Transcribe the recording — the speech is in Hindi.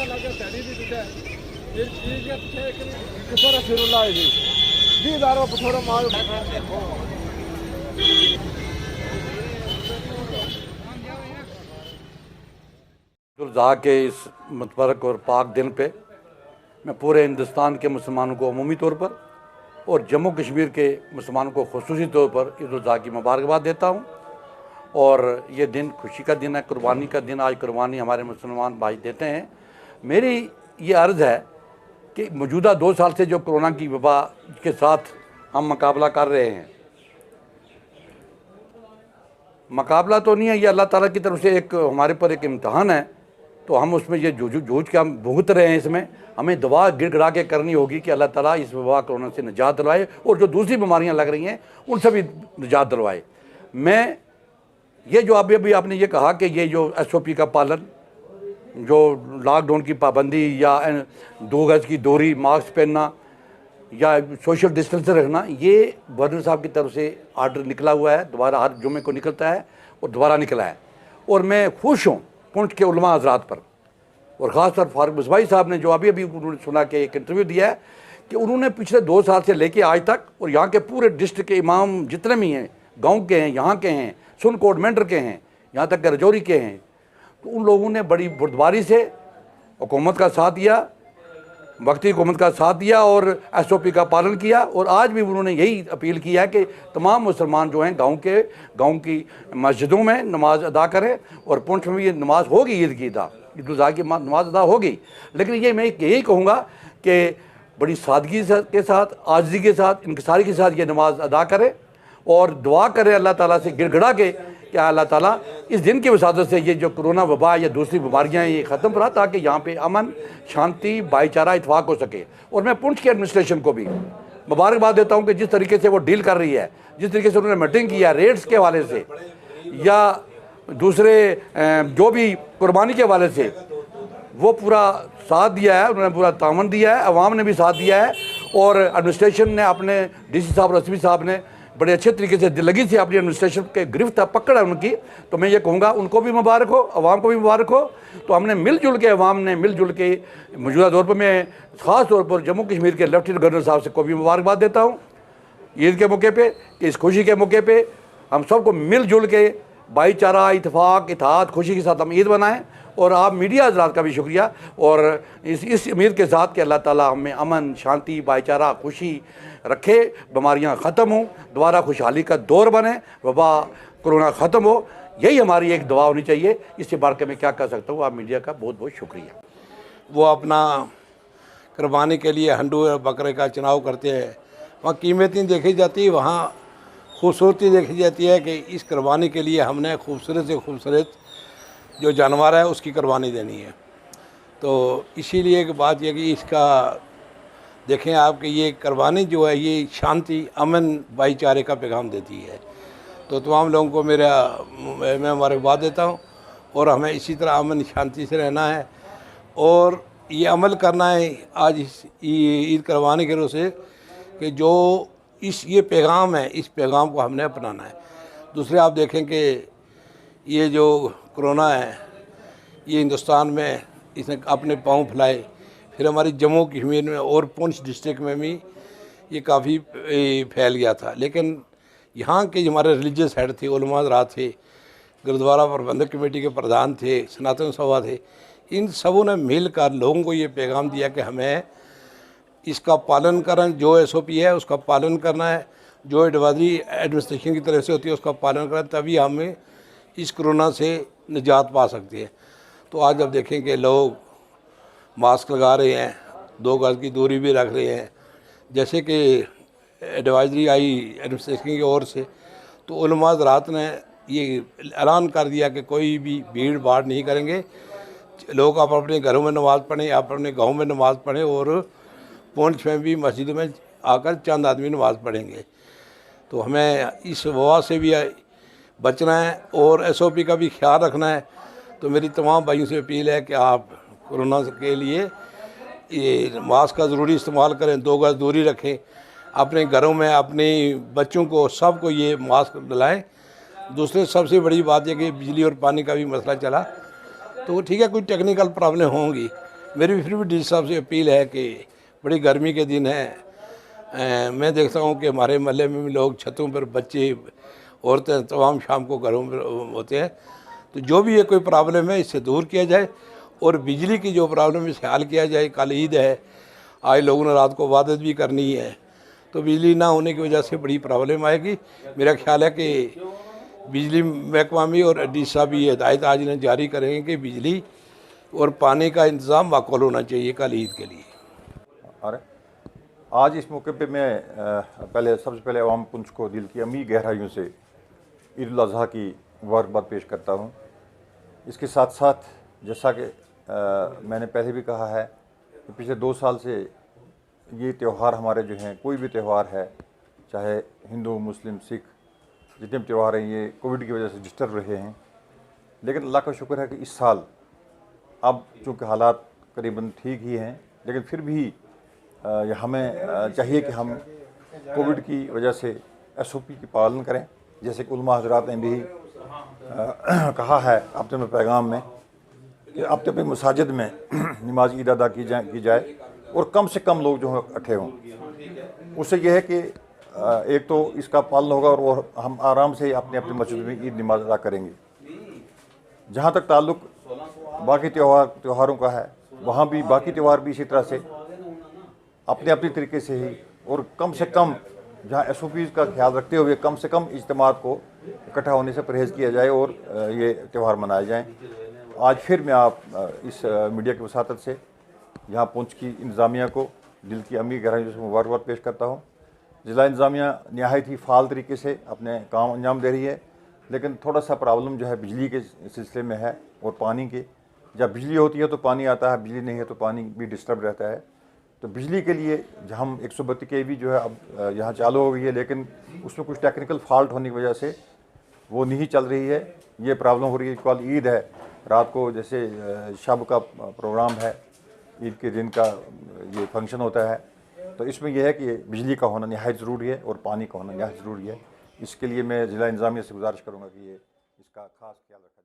जुल्ज़ा के इस मुबारक और पाक दिन पे मैं पूरे हिंदुस्तान के मुसलमानों को अमूमी तौर पर और जम्मू कश्मीर के मुसलमानों को खुसूसी तौर पर ईद उल अज़हा की मुबारकबाद देता हूँ। और ये दिन खुशी का दिन है, कुर्बानी का दिन। आज कुर्बानी हमारे मुसलमान भाई देते हैं। मेरी ये अर्ज़ है कि मौजूदा 2 साल से जो कोरोना की वबा के साथ हम मुकाबला कर रहे हैं, मुकाबला तो नहीं है, ये अल्लाह ताला की तरफ से एक हमारे पर एक इम्तहान है। तो हम उसमें ये जूझ के हम भुगत रहे हैं। इसमें हमें दुआ गिड़गिड़ा के करनी होगी कि अल्लाह ताला इस वबा कोरोना से निजात दिलवाए और जो दूसरी बीमारियां लग रही हैं उनसे भी निजात दिलवाए। मैं ये जो अभी आपने ये कहा कि ये जो SOP का पालन, जो लॉकडाउन की पाबंदी या 2 गज की दूरी, मास्क पहनना या सोशल डिस्टेंस रखना, ये गवर्नर साहब की तरफ से आर्डर निकला हुआ है। दोबारा हर जुम्मे को निकलता है और दोबारा निकला है। और मैं खुश हूँ पुंछ के उलमा हज़रात पर, और ख़ासतौर फारूक बिस्वाई साहब ने जो अभी उन्होंने सुना कि एक इंटरव्यू दिया है कि उन्होंने पिछले 2 साल से लेके आज तक और यहाँ के पूरे डिस्ट्रिक्ट के इमाम जितने भी हैं, गांव के हैं, यहाँ के हैं, सुनकोट मेंढर के हैं, यहाँ तक के रजौरी के हैं, तो उन लोगों ने बड़ी बुर्दबारी से हुकूमत का साथ दिया, वक्ती हुकूमत का साथ दिया और SOP का पालन किया। और आज भी उन्होंने यही अपील किया है कि तमाम मुसलमान जो हैं गाँव की मस्जिदों में नमाज अदा करें। और पुंछ में ये नमाज होगी, ईद की ईद उल अज़हा की नमाज अदा होगी। लेकिन ये मैं यही कहूँगा कि बड़ी सादगी के साथ, आजिज़ी के साथ, इंकिसारी के साथ ये नमाज अदा करें और दुआ करें अल्लाह ताला से गिड़गिड़ा के कि अल्लाह ताला इस दिन की वसादत से ये जो कोरोना वबा या दूसरी बीमारियाँ ये ख़त्म करा, ताकि यहाँ पे अमन, शांति, भाईचारा, इत्फाक हो सके। और मैं पुंछ की एडमिनिस्ट्रेशन को भी मुबारकबाद देता हूँ कि जिस तरीके से वो डील कर रही है, जिस तरीके से उन्होंने मीटिंग किया रेट्स के हवाले से या दूसरे जो भी कुर्बानी के हवाले से, वो पूरा साथ दिया है, उन्होंने पूरा तामन दिया है, अवाम ने भी साथ दिया है। और एडमिनिस्ट्रेशन ने अपने DC साहब, रसमी साहब ने बड़े अच्छे तरीके से दिलगी से अपनी एडमिनिस्ट्रेशन के गिरफ्त पकड़ है उनकी। तो मैं ये कहूँगा उनको भी मुबारक हो, अवाम को भी मुबारक हो। तो हमने मिलजुल के, अवाम ने मिलजुल के मौजूदा दौर पर मैं ख़ास तौर पर जम्मू कश्मीर के लेफ्टिनेंट गवर्नर साहब से को भी मुबारकबाद देता हूँ ईद के मौके पे, कि इस खुशी के मौके पे हम सबको मिलजुल के भाईचारा, इत्फाक, इत्तेहाद, खुशी के साथ हम ईद बनाएँ। और आप मीडिया हज़रात का भी शुक्रिया, और इस उम्मीद के साथ कि अल्लाह ताला हमें अमन, शांति, भाईचारा, खुशी रखे, बीमारियां ख़त्म हों, दोबारा खुशहाली का दौर बने, वबा कोरोना ख़त्म हो। यही हमारी एक दुआ होनी चाहिए। इससे बढ़ के मैं क्या कह सकता हूँ। आप मीडिया का बहुत बहुत शुक्रिया। वो अपना कुर्बानी के लिए हंडू और बकरे का चुनाव करते हैं, वहाँ कीमतें देखी जाती है, वहाँ खूबसूरती देखी जाती है कि इस कुर्बानी के लिए हमने खूबसूरत से खूबसूरत जो जानवर है उसकी कुर्बानी देनी है। तो इसीलिए एक बात यह कि इसका देखें आप कि ये कुर्बानी जो है ये शांति, अमन, भाईचारे का पैगाम देती है। तो तमाम लोगों को मैं मुबारकबाद देता हूँ। और हमें इसी तरह अमन शांति से रहना है और ये अमल करना है आज इस ईद कुर्बानी के रोज़ से, कि जो ये पैगाम है, इस पैगाम को हमने अपनाना है। दूसरे आप देखें कि ये जो कोरोना है ये हिंदुस्तान में इसने अपने पाँव फैलाए, फिर हमारी जम्मू कश्मीर में और पुंछ डिस्ट्रिक्ट में भी ये काफ़ी फैल गया था। लेकिन यहाँ के जो हमारे रिलीजियस हेड थे, उलमा हज़रात थे, गुरुद्वारा प्रबंधक कमेटी के प्रधान थे, सनातन सभा थे, इन सबों ने मिलकर लोगों को ये पैगाम दिया कि हमें इसका पालन करें, जो SOP है उसका पालन करना है, जो एडवाइजरी एडमिनिस्ट्रेशन की तरफ से होती है उसका पालन करें, तभी हमें इस कोरोना से निजात पा सकती है। तो आज अब देखें कि लोग मास्क लगा रहे हैं, 2 गज की दूरी भी रख रहे हैं, जैसे कि एडवाइजरी आई एडमिनिस्ट्रेशन की ओर से। तो उलमा हज़रात ने ये ऐलान कर दिया कि कोई भी भीड़ भाड़ नहीं करेंगे, लोग आप अपने घरों में नमाज़ पढ़ें, आप अपने गाँव में नमाज़ पढ़ें और पुंछ में भी मस्जिद में आकर चंद आदमी नमाज़ पढ़ेंगे। तो हमें इस वबा से भी बचना है और SOP का भी ख्याल रखना है। तो मेरी तमाम भाइयों से अपील है कि आप कोरोना के लिए ये मास्क का ज़रूरी इस्तेमाल करें, 2 गज दूरी रखें, अपने घरों में अपने बच्चों को सबको ये मास्क दिलाएं। दूसरे सबसे बड़ी बात यह कि बिजली और पानी का भी मसला चला, तो ठीक है कोई टेक्निकल प्रॉब्लम होंगी, मेरी भी फिर भी डी साहब से अपील है कि बड़ी गर्मी के दिन है, मैं देखता हूँ कि हमारे महल्ले में भी लोग छतों पर, बच्चे, औरतें तमाम शाम को घरों में होते हैं। तो जो भी ये कोई प्रॉब्लम है इससे दूर किया जाए और बिजली की जो प्रॉब्लम है इसे हल किया जाए। कल ईद है, आज लोगों ने रात को इबादत भी करनी है, तो बिजली ना होने की वजह से बड़ी प्रॉब्लम आएगी। मेरा ख्याल है कि बिजली महकमा भी और डी साहब भी हिदायत आज इन्हें जारी करेंगे कि बिजली और पानी का इंतज़ाम माकूल होना चाहिए कल ईद के लिए। और आज इस मौके पे मैं सबसे पहले अवाम पुंछ को दिल की अमी गहराइयों से ईद उल अज़हा की मुबारकबाद पेश करता हूँ। इसके साथ साथ जैसा कि मैंने पहले भी कहा है कि पिछले 2 साल से ये त्यौहार हमारे जो हैं, कोई भी त्यौहार है, चाहे हिंदू, मुस्लिम, सिख, जितने भी त्यौहार हैं, ये कोविड की वजह से डिस्टर्ब रहे हैं। लेकिन अल्लाह का शुक्र है कि इस साल अब चूँकि हालात करीबन ठीक ही हैं, लेकिन फिर भी हमें चाहिए कि हम कोविड की वजह से SOP की पालन करें। जैसे कि उलमा हज़रात ने भी कहा है अपने पैगाम में कि अपने मसाजिद में नमाज ईद अदा की जाए और कम से कम लोग जो हैं इकट्ठे हों। उससे यह है कि एक तो इसका पालन होगा और हम आराम से अपने अपने मस्जिद में ईद नमाज अदा करेंगे। जहाँ तक ताल्लुक़ बाकी त्योहारों का है, वहाँ भी बाकी त्यौहार भी इसी तरह से अपने अपने तरीके से ही और कम से कम जहाँ SOPs का ख्याल रखते हुए कम से कम इज्तिमात को इकट्ठा होने से परहेज़ किया जाए और ये त्यौहार मनाए जाएं। आज फिर मैं आप इस मीडिया की वसातत से यहाँ पुंछ की इंतज़ामिया को दिल की अमी गहराइयों से मुबारकबाद पेश करता हूँ। ज़िला इंतज़ामिया नहायत ही फ़ाल तरीके से अपने काम अंजाम दे रही है, लेकिन थोड़ा सा प्रॉब्लम जो है बिजली के सिलसिले में है और पानी के। जब बिजली होती है तो पानी आता है, बिजली नहीं है तो पानी भी डिस्टर्ब रहता है। तो बिजली के लिए हम 132 kV जो है अब यहाँ चालू हो गई है, लेकिन उसमें कुछ टेक्निकल फॉल्ट होने की वजह से वो नहीं चल रही है। ये प्रॉब्लम हो रही है। कल ईद है, रात को जैसे शब का प्रोग्राम है, ईद के दिन का ये फंक्शन होता है, तो इसमें यह है कि बिजली का होना नहायत ज़रूरी है और पानी का होना नहायत ज़रूरी है। इसके लिए मैं ज़िला इंतज़ामिया से गुजारिश करूँगा कि ये इसका खास ख्याल रखें।